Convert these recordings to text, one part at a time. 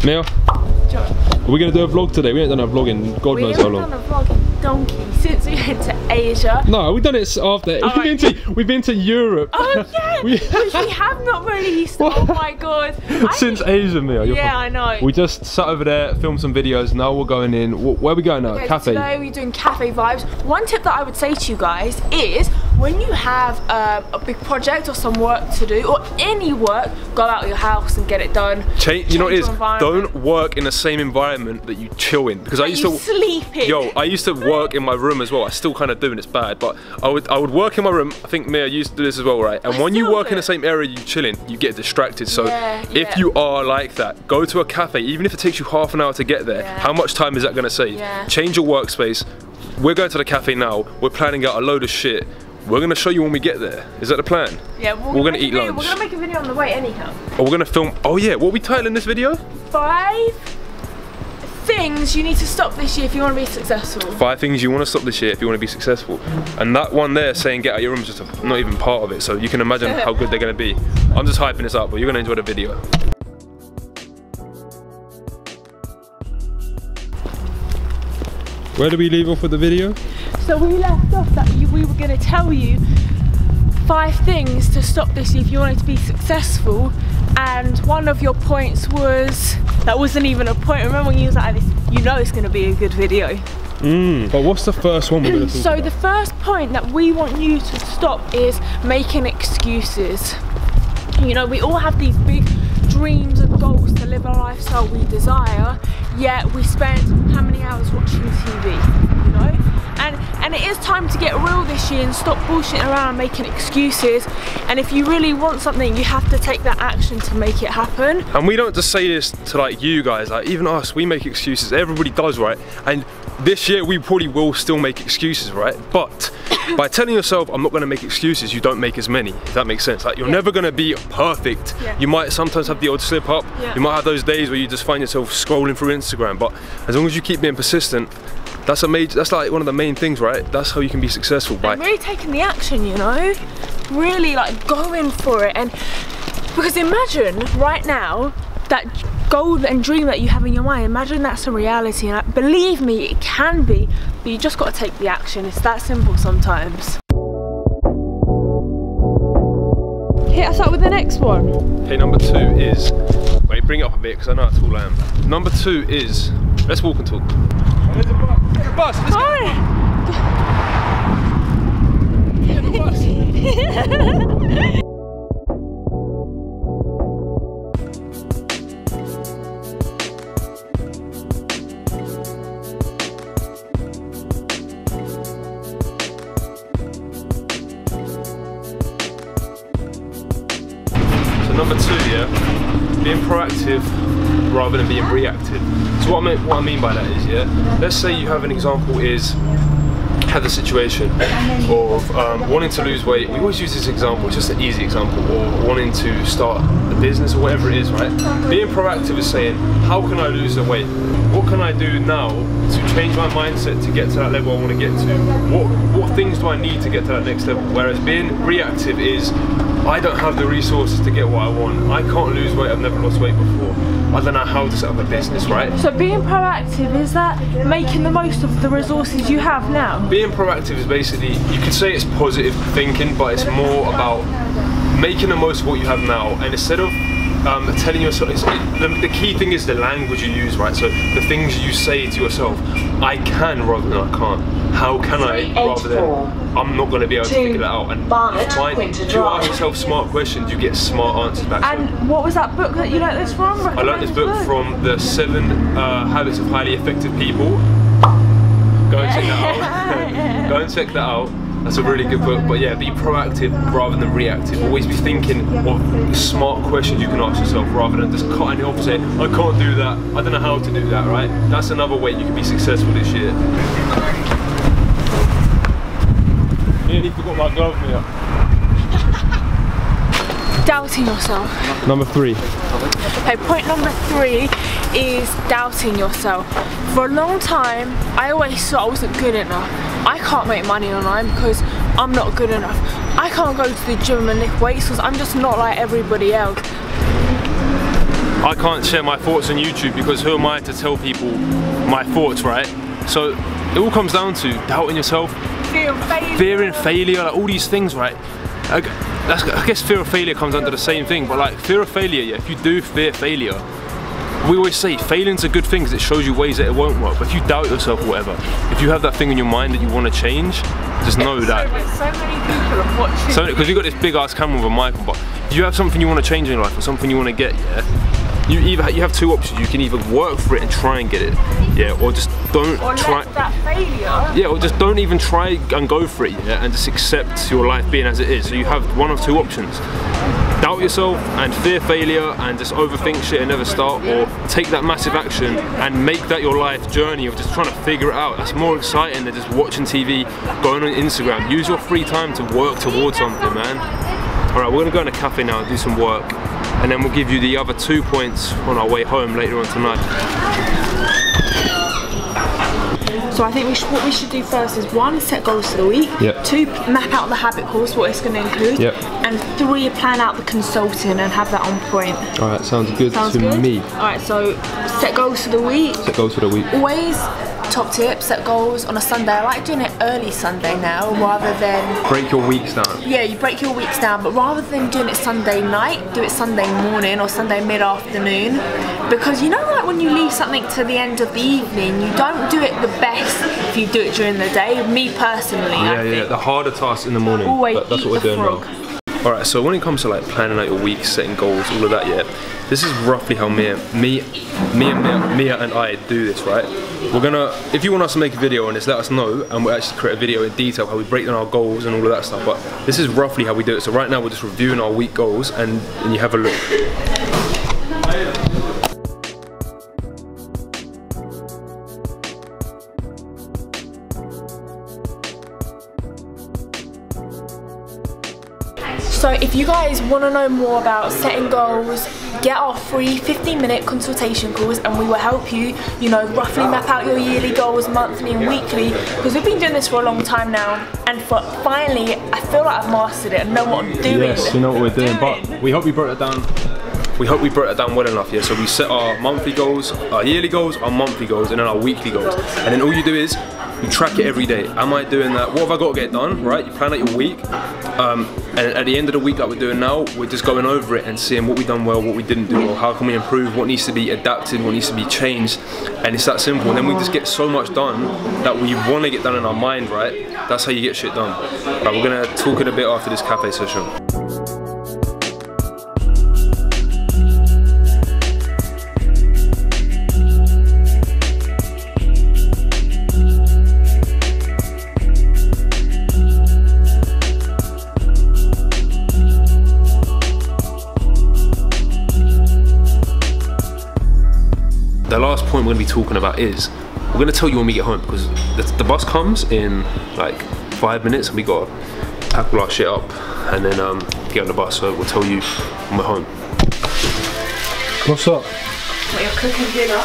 Mia, are we going to do a vlog today? We ain't done a vlog in God knows how long. We haven't done a vlog in donkey since we went to Asia. No, we've done it after. We've been to Europe. Oh yeah, which we have not released. Oh my god. Since Asia, Mia. Yeah, I know. We just sat over there, filmed some videos. Now we're going in. Where are we going now? Okay, cafe. Today we're doing cafe vibes. One tip that I would say to you guys is when you have a big project or some work to do or any work, go out of your house and get it done. You know what it is? Don't work in the same environment that you chill in, because I used to sleep in. Yo, I used to work in my room as well. I still kind of do, and it's bad, but I would work in my room. I think Mia used to do this as well, right? And when you work in the same area you chill in, you get distracted. So if you are like that, go to a cafe, even if it takes you half an hour to get there. How much time is that going to save? Change your workspace. We're going to the cafe now. We're planning out a load of shit. We're going to show you when we get there. Is that the plan? Yeah, we're going to eat lunch. We're going to make a video on the way anyhow. Or we're going to film. Oh yeah, what are we titling this video? 5 things you need to stop this year if you want to be successful. 5 things you want to stop this year if you want to be successful. And that one there saying get out of your room is just not even part of it. So you can imagine how good they're going to be. I'm just hyping this up, but you're going to enjoy the video. Where do we leave off with the video? So we left off that we were going to tell you 5 things to stop this year if you wanted to be successful, and one of your points was, that wasn't even a point, remember when you was like this, you know it's going to be a good video. But what's the first one we're going to talk about? So the first point that we want you to stop is making excuses. You know, we all have these big dreams and goals to live a lifestyle we desire, yet we spend how many hours watching TV, you know? And it is time to get real this year and stop bullshitting around and making excuses. And if you really want something, you have to take that action to make it happen. And we don't just say this to like you guys, like even us, we make excuses. Everybody does, right? And this year we probably will still make excuses, right? But by telling yourself, I'm not going to make excuses, you don't make as many, if that makes sense. Like you're never going to be perfect. You might sometimes have the odd slip up. You might have those days where you just find yourself scrolling through Instagram. But as long as you keep being persistent, that's like one of the main things, right? That's how you can be successful. By really taking the action, you know? Really like going for it. And because imagine right now, that goal and dream that you have in your mind, imagine that's a reality. And believe me, it can be, but you just got to take the action. It's that simple sometimes. Hit us up with the next one. Okay, number 2 is, wait, bring it up a bit because I know how tall I am. Number 2 is, let's walk and talk. There's a bus. There's a bus. Let's go. Get the bus. So number 2, yeah, being proactive rather than being reactive. So what I mean by that is, yeah, let's say you have an example is, have the situation of wanting to lose weight. We always use this example, it's just an easy example, or wanting to start a business or whatever it is, right? Being proactive is saying, how can I lose the weight? What can I do now to change my mindset to get to that level I want to get to? What things do I need to get to that next level? Whereas being reactive is, I don't have the resources to get what I want. I can't lose weight, I've never lost weight before. I don't know how to set up a business, right? So being proactive, is that making the most of the resources you have now? Being proactive is basically, you could say it's positive thinking, but it's more about making the most of what you have now. And instead of telling yourself, the key thing is the language you use, right? So the things you say to yourself, I can rather than I can't. How can I rather than I'm not going to be able to figure that out. And if you ask yourself smart questions, you get smart answers back. And what was that book that you learnt this from? I learnt this book from the 7 Habits of Highly Effective People. Go and check that out. Go and check that out. That's a really good book. But yeah, be proactive rather than reactive. Always be thinking of smart questions you can ask yourself rather than just cutting it off and saying, I can't do that, I don't know how to do that, right? That's another way you can be successful this year. Nearly forgot my glove here. Doubting yourself. Number 3. Okay, point number 3 is doubting yourself. For a long time, I always thought I wasn't good enough. I can't make money online because I'm not good enough. I can't go to the gym and lift weights because I'm just not like everybody else. I can't share my thoughts on YouTube because who am I to tell people my thoughts, right? So it all comes down to doubting yourself, fear and failure, like all these things, right? I guess fear of failure comes under the same thing, but like fear of failure, yeah, if you do fear failure, we always say failing's a good thing because it shows you ways that it won't work. But if you doubt yourself or whatever, if you have that thing in your mind that you want to change, just know that. So many people are watching. So, because you've got this big ass camera with a mic on, but if you have something you want to change in your life or something you want to get, yeah, you have two options. You can either work for it and try and get it, yeah, or just don't try. Let that failure. Yeah, or just don't even try and go for it, yeah, and just accept your life being as it is. So you have one of two options. Doubt yourself and fear failure and just overthink shit and never start, or take that massive action and make that your life journey of just trying to figure it out. That's more exciting than just watching TV, going on Instagram. Use your free time to work towards something, man. Alright, we're gonna go in a cafe now and do some work, and then we'll give you the other 2 points on our way home later on tonight. So I think what we should do first is 1, set goals for the week. Yep. 2, map out the habit course, what it's going to include. Yep. And 3, plan out the consulting and have that on point. Alright, sounds good to me. Alright, so set goals for the week. Set goals for the week. Always, top tip, set goals on a Sunday. I like doing it early Sunday now rather than... Break your weeks down. Yeah, you break your weeks down, but rather than doing it Sunday night, do it Sunday morning or Sunday mid-afternoon. Because you know, like when you leave something to the end of the evening, you don't do it the best if you do it during the day. Me personally, I think. The harder tasks in the morning. Always that's what we're doing now. Alright, so when it comes to like planning out your week, setting goals, all of that, yeah, this is roughly how Mia and I do this, right? We're gonna, if you want us to make a video on this, let us know, and we'll actually create a video in detail how we break down our goals and all of that stuff. But this is roughly how we do it. So right now we're just reviewing our week goals, and you have a look. So if you guys want to know more about setting goals, get our free 15-minute consultation calls and we will help you, you know, roughly map out your yearly goals, monthly and weekly, because we've been doing this for a long time now, and finally I feel like I've mastered it and know what I'm doing. Yes, you know what we're doing, but we hope we broke it down. We hope we broke it down well enough, yeah? So we set our monthly goals, our yearly goals, our monthly goals, and then our weekly goals. And then all you do is, you track it every day. Am I doing that? What have I got to get done, right? You plan out your week, and at the end of the week like we're doing now, we're just going over it and seeing what we've done well, what we didn't do well, how can we improve, what needs to be adapted, what needs to be changed, and it's that simple. And then we just get so much done that we want to get done in our mind, right? That's how you get shit done. Right, we're gonna talk in a bit after this cafe session. The last point we're going to be talking about is, we're going to tell you when we get home, because the bus comes in like 5 minutes and we got to pack all our shit up and then get on the bus, so we'll tell you when we're home. What's up? What, you're cooking dinner?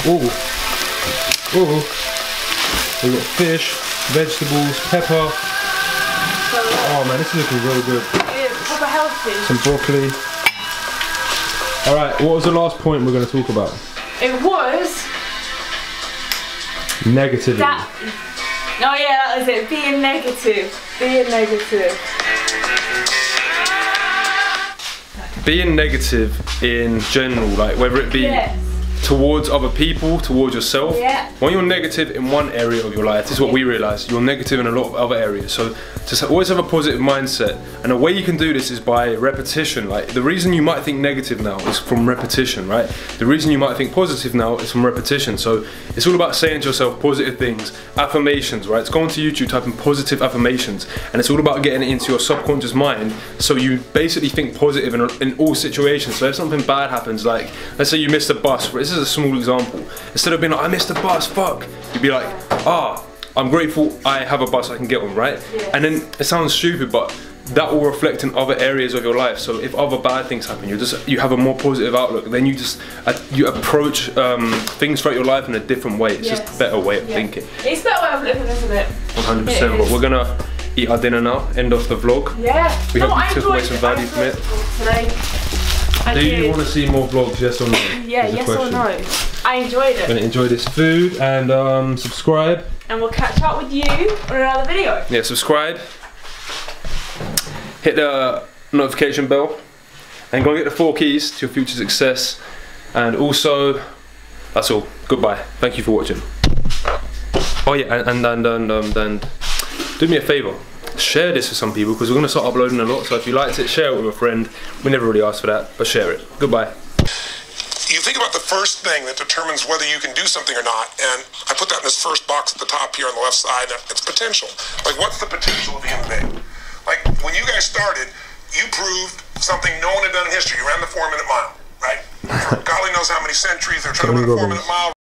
Oh, we got fish, vegetables, pepper. Oh man, this is looking real good. It is proper healthy. Some broccoli. Alright, what was the last point we're going to talk about? It was... Negativity. Oh yeah, that was it. Being negative. Being negative. Being negative in general, like whether it be towards other people, towards yourself. Yeah. When you're negative in one area of your life, this is what we realise, you're negative in a lot of other areas. So just always have a positive mindset. And the way you can do this is by repetition. Like the reason you might think negative now is from repetition, right? The reason you might think positive now is from repetition. So it's all about saying to yourself positive things, affirmations, right? It's go onto YouTube, type in positive affirmations, and it's all about getting it into your subconscious mind so you basically think positive in all situations. So if something bad happens, like let's say you missed a bus, this is a small example, instead of being like, I missed a bus, fuck, you'd be like, ah, I'm grateful I have a bus I can get on, right? Yes. And then it sounds stupid, but that will reflect in other areas of your life. So if other bad things happen, you have a more positive outlook. Then you just you approach things throughout your life in a different way. It's just a better way of thinking. It's a better way of living, isn't it? 100%. But we're gonna eat our dinner now. End of the vlog. Yeah. We hope you took away some value from it. Today. Do you want to see more vlogs, yes or no? Yeah, yes or no. I enjoyed it. Gonna enjoy this food and subscribe. And we'll catch up with you on another video. Yeah, subscribe. Hit the notification bell. And go and get the 4 keys to your future success. And also, that's all. Goodbye. Thank you for watching. Oh yeah, and do me a favour. Share this with some people because we're going to start uploading a lot. So if you liked it, share it with a friend. We never really asked for that, but share it. Goodbye. You think about the first thing that determines whether you can do something or not, and I put that in this first box at the top here on the left side. It's potential. Like, what's the potential at the end of the day? Like, when you guys started, you proved something no one had done in history. You ran the 4-minute mile, right? For God only knows how many centuries they're trying to run a 4-minute mile.